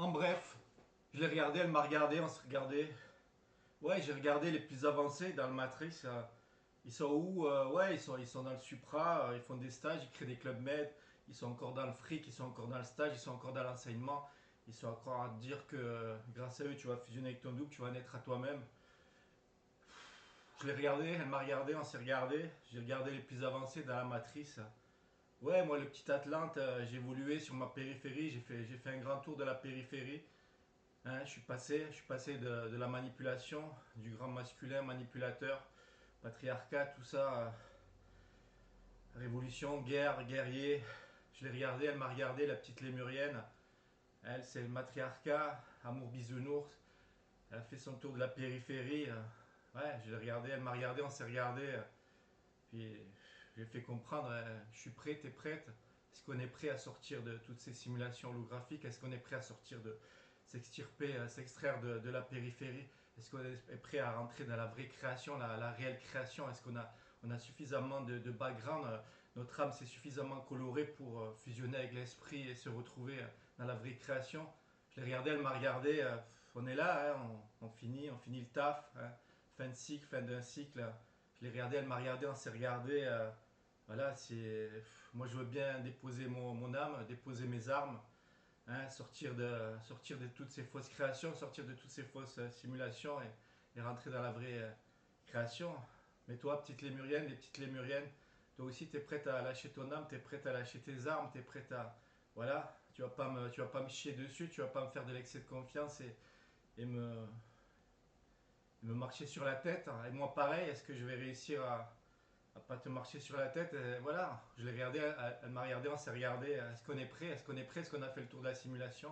En bref, je l'ai regardé, elle m'a regardé, on s'est regardé. Ouais, j'ai regardé les plus avancés dans le Matrix. Ils sont où? Ouais, ils sont dans le Supra, ils font des stages, ils créent des clubs med, ils sont encore dans le fric, ils sont encore dans le stage, ils sont encore dans l'enseignement. Ils sont encore à te dire que grâce à eux, tu vas fusionner avec ton double, tu vas naître à toi-même. Je l'ai regardé, elle m'a regardé, on s'est regardé. J'ai regardé les plus avancés dans la matrice. Ouais, moi, le petit Atlante, j'ai évolué sur ma périphérie, j'ai fait un grand tour de la périphérie. Hein, je suis passé de la manipulation, du grand masculin manipulateur, patriarcat, tout ça, révolution, guerre, guerrier. Je l'ai regardé, elle m'a regardé, la petite lémurienne. Elle, c'est le matriarcat, amour bisounours. Elle a fait son tour de la périphérie. Ouais, je l'ai regardé, elle m'a regardé, on s'est regardé. Puis j'ai fait comprendre, je suis prêt, t'es prête. Est-ce qu'on est prêt à sortir de toutes ces simulations holographiques? Est-ce qu'on est prêt à sortir de s'extirper, s'extraire de la périphérie? Est-ce qu'on est prêt à rentrer dans la vraie création, la réelle création? Est-ce qu'on a suffisamment de background? Notre âme s'est suffisamment colorée pour fusionner avec l'esprit et se retrouver dans la vraie création? Je l'ai regardé, elle m'a regardé. On est là, hein, on finit le taf. Hein. Fin de cycle, fin d'un cycle. Je l'ai regardé, elle m'a regardé, on s'est regardé. Voilà, moi je veux bien déposer mon âme, déposer mes armes, hein, sortir de toutes ces fausses créations, sortir de toutes ces fausses simulations et rentrer dans la vraie création. Mais toi, petite lémurienne, les petites lémuriennes, toi aussi tu es prête à lâcher ton âme, tu es prête à lâcher tes armes, tu es prête à. Voilà, tu vas pas me chier dessus, tu vas pas me faire de l'excès de confiance et me marcher sur la tête. Et moi pareil, est-ce que je vais réussir à pas te marcher sur la tête? Et voilà, je l'ai regardé, elle m'a regardé, on s'est regardé. Est-ce qu'on est prêt? Est-ce qu'on est prêt? Est-ce qu'on a fait le tour de la simulation?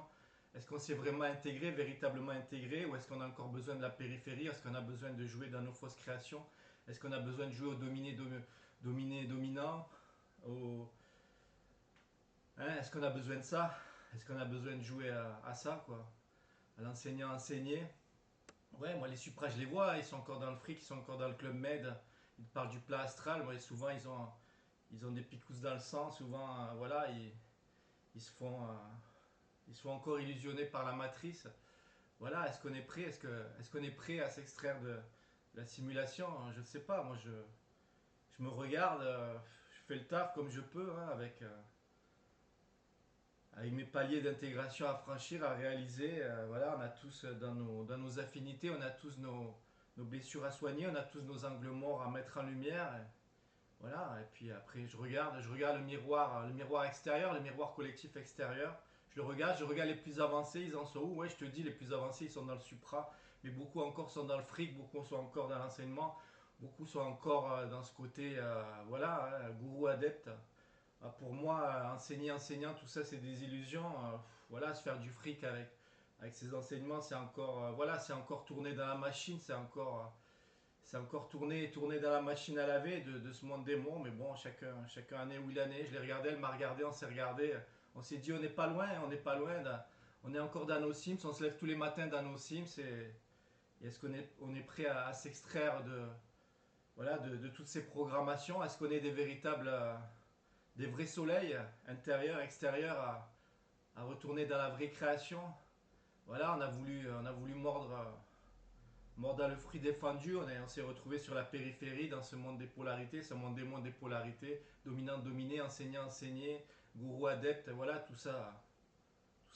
Est-ce qu'on s'est vraiment intégré, véritablement intégré? Ou est-ce qu'on a encore besoin de la périphérie? Est-ce qu'on a besoin de jouer dans nos fausses créations? Est-ce qu'on a besoin de jouer au dominé-dominant? au... Hein, est-ce qu'on a besoin de ça? Est-ce qu'on a besoin de jouer à ça, quoi? À l'enseignant enseigner? Ouais, moi les supras, je les vois, ils sont encore dans le fric, ils sont encore dans le club med. Ils parlent du plat astral. Moi, souvent, ils ont des picousses dans le sang. Souvent, voilà, ils se font, ils sont encore illusionnés par la matrice. Voilà, est-ce qu'on est prêt? Est-ce qu'on est prêt à s'extraire de la simulation? Je ne sais pas. Moi, je me regarde, je fais le taf comme je peux, hein, avec mes paliers d'intégration à franchir, à réaliser. Voilà, on a tous dans nos affinités, on a tous nos blessures à soigner, on a tous nos angles morts à mettre en lumière. Voilà, et puis après je regarde le miroir extérieur, le miroir collectif extérieur. Je regarde les plus avancés, ils en sont où? Ouais, je te dis, les plus avancés, ils sont dans le supra, mais beaucoup encore sont dans le fric, beaucoup sont encore dans l'enseignement, beaucoup sont encore dans ce côté, voilà, hein, gourou adepte. Pour moi, enseigner, enseignant, tout ça, c'est des illusions. Voilà, se faire du fric avec ces enseignements, c'est encore, voilà, c'est encore tourner dans la machine, c'est encore tourné dans la machine à laver de ce monde démon. Mais bon, chacun en est où il en est. Je l'ai regardé, elle m'a regardé, on s'est regardé. On s'est dit, on n'est pas loin, on n'est pas loin. On est encore dans nos Sims, on se lève tous les matins dans nos Sims. Et est-ce qu'on est prêt à s'extraire voilà, de toutes ces programmations? Est-ce qu'on est des vrais soleils, intérieurs, extérieurs, à retourner dans la vraie création? Voilà, on a voulu mordant le fruit défendu, on s'est retrouvé sur la périphérie dans ce monde des polarités, ce monde des mondes des polarités, dominant, dominé, enseignant, enseigné, gourou, adepte, voilà, tout ça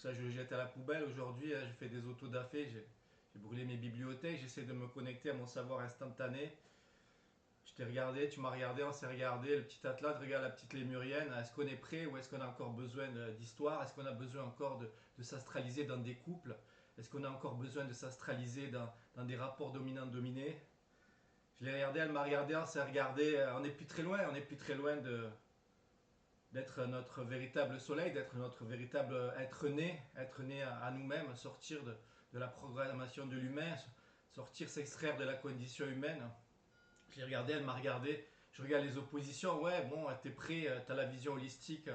je le jette à la poubelle. Aujourd'hui, je fais des autodafés, j'ai brûlé mes bibliothèques, j'essaie de me connecter à mon savoir instantané. Je t'ai regardé, tu m'as regardé, on s'est regardé, le petit Atlas regarde la petite lémurienne. Est-ce qu'on est prêt ou est-ce qu'on a encore besoin d'histoire? Est-ce qu'on a besoin encore de s'astraliser dans des couples? Est-ce qu'on a encore besoin de s'astraliser dans des rapports dominants-dominés? Je l'ai regardé, elle m'a regardé, on s'est regardé. On n'est plus très loin, on n'est plus très loin d'être notre véritable soleil, d'être notre véritable être né à nous-mêmes, sortir de la programmation de l'humain, sortir, s'extraire de la condition humaine. Je l'ai regardé, elle m'a regardé. Je regarde les oppositions. Ouais, bon, t'es prêt, t'as la vision holistique,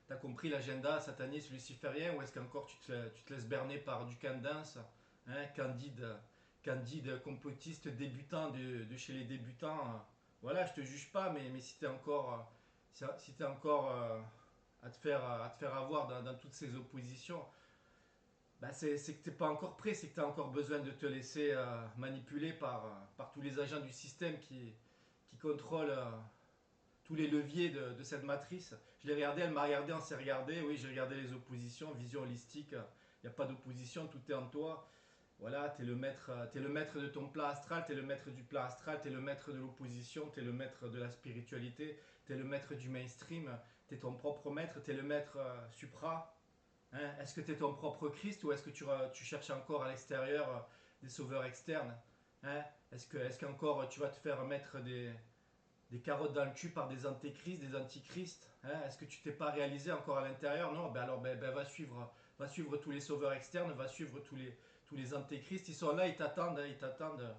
t'as compris l'agenda sataniste luciférien, ou est-ce qu'encore tu te laisses berner par du Candance, hein, Candide complotiste débutant de chez les débutants. Voilà, je te juge pas, mais si t'es encore, si t'es encore à te faire avoir dans toutes ces oppositions, bah, c'est que tu n'es pas encore prêt, c'est que tu as encore besoin de te laisser manipuler par tous les agents du système qui contrôlent tous les leviers de cette matrice. Je l'ai regardé, elle m'a regardé, on s'est regardé. Oui, j'ai regardé les oppositions, vision holistique. Il n'y a pas d'opposition, tout est en toi. Voilà, t'es le maître de ton plat astral, t'es le maître du plat astral, t'es le maître de l'opposition, t'es le maître de la spiritualité, t'es le maître du mainstream, t'es ton propre maître, t'es le maître supra. Hein, est-ce que t'es ton propre Christ ou est-ce que tu cherches encore à l'extérieur des sauveurs externes? Hein, est-ce qu'encore tu vas te faire mettre des carottes dans le cul par des antéchrists, des antichrists? Hein, est-ce que tu t'es pas réalisé encore à l'intérieur? Non, ben alors va suivre tous les sauveurs externes, va suivre tous les antéchrists. Ils sont là, ils t'attendent, hein, ils t'attendent.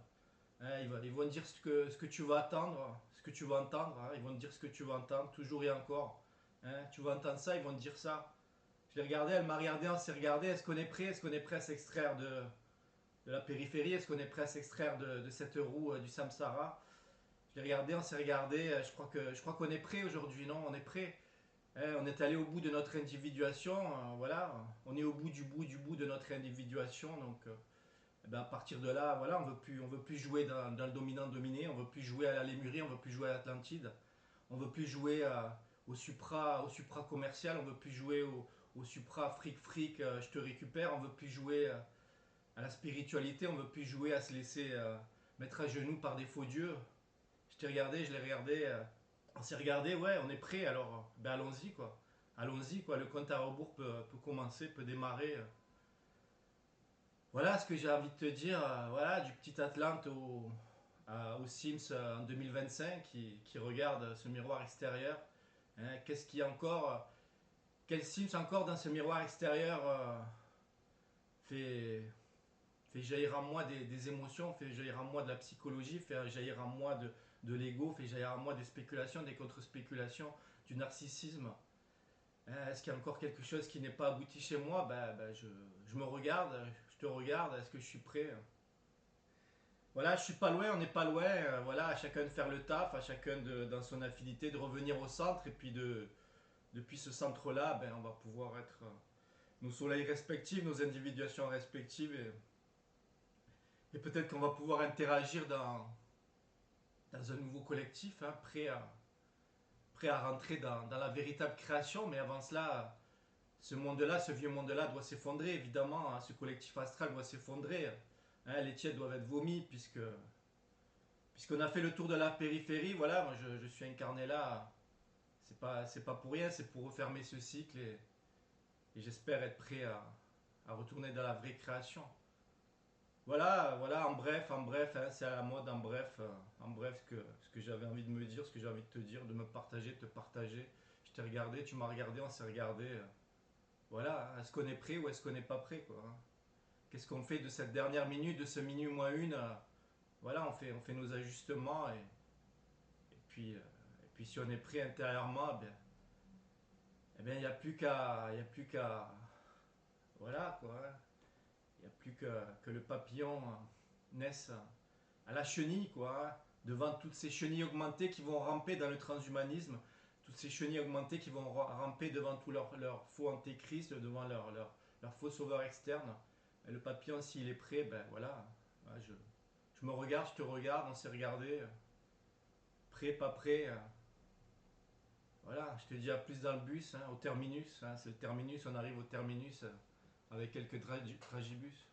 Hein, ils vont dire ce que tu vas attendre, ce que tu vas entendre. Hein, ils vont te dire ce que tu vas entendre, toujours et encore. Hein, tu vas entendre ça, ils vont te dire ça. Je l'ai regardé, elle m'a regardé, on s'est regardé. Est-ce qu'on est prêt? Est-ce qu'on est prêt à s'extraire de la périphérie? Est-ce qu'on est prêt à s'extraire de cette roue du samsara? Je l'ai regardé, on s'est regardé. Je crois qu'on est prêt aujourd'hui, non? On est prêt. On est allé au bout de notre individuation. Voilà, on est au bout du bout de notre individuation. Donc, eh ben, à partir de là, voilà, on veut plus jouer dans le dominant-dominé. On veut plus jouer à la Lémurie. On veut plus jouer à l'Atlantide. On veut plus jouer au supra commercial. On veut plus jouer au supra fric fric. Je te récupère. On veut plus jouer à la spiritualité. On veut plus jouer à se laisser mettre à genoux par des faux dieux. Je t'ai regardé, je l'ai regardé. On s'est regardé, ouais, on est prêt, alors ben allons-y quoi. Allons-y quoi, le compte à rebours peut commencer, peut démarrer. Voilà ce que j'ai envie de te dire, voilà, du petit Atlante au Sims en 2025 qui regarde ce miroir extérieur. Hein, qu'est-ce qu'il y a encore quel Sims encore dans ce miroir extérieur fait, fait jaillir en moi des émotions, fait jaillir en moi de la psychologie, fait jaillir en moi de l'ego, fait jaillir en moi des spéculations, des contre-spéculations, du narcissisme. Est-ce qu'il y a encore quelque chose qui n'est pas abouti chez moi? Je me regarde, je te regarde, est-ce que je suis prêt? Voilà, je suis pas loin, on n'est pas loin. Voilà, à chacun de faire le taf, à chacun dans son affinité de revenir au centre et puis depuis ce centre-là, ben, on va pouvoir être nos soleils respectifs, nos individuations respectives et peut-être qu'on va pouvoir interagir dans un nouveau collectif, hein, prêt à rentrer dans la véritable création. Mais avant cela, ce monde-là, ce vieux monde-là doit s'effondrer, évidemment. Hein, ce collectif astral doit s'effondrer. Hein, les tièdes doivent être vomis puisqu'on a fait le tour de la périphérie. Voilà, moi je suis incarné là. C'est pas pour rien, c'est pour refermer ce cycle et j'espère être prêt à retourner dans la vraie création. Voilà, voilà, en bref, hein, c'est à la mode, en bref, ce que j'avais envie de me dire, ce que j'ai envie de te dire, de me partager, de te partager. Je t'ai regardé, tu m'as regardé, on s'est regardé. Voilà, hein, est-ce qu'on est prêt ou est-ce qu'on n'est pas prêt, quoi. Hein. Qu'est-ce qu'on fait de cette dernière minute, de ce minuit moins une voilà, on fait nos ajustements et puis si on est prêt intérieurement, eh bien, il n'y a plus qu'à, voilà, quoi. Hein. Il n'y a plus que le papillon naisse à la chenille, quoi, hein, devant toutes ces chenilles augmentées qui vont ramper dans le transhumanisme, toutes ces chenilles augmentées qui vont ramper devant tous leurs faux antéchrist, devant leur faux sauveur externe. Et le papillon, s'il est prêt, ben voilà, je me regarde, je te regarde, on s'est regardé, prêt, pas prêt. Voilà, je te dis à plus dans le bus, hein, au terminus, hein, c'est le terminus, on arrive au terminus avec quelques dragibus.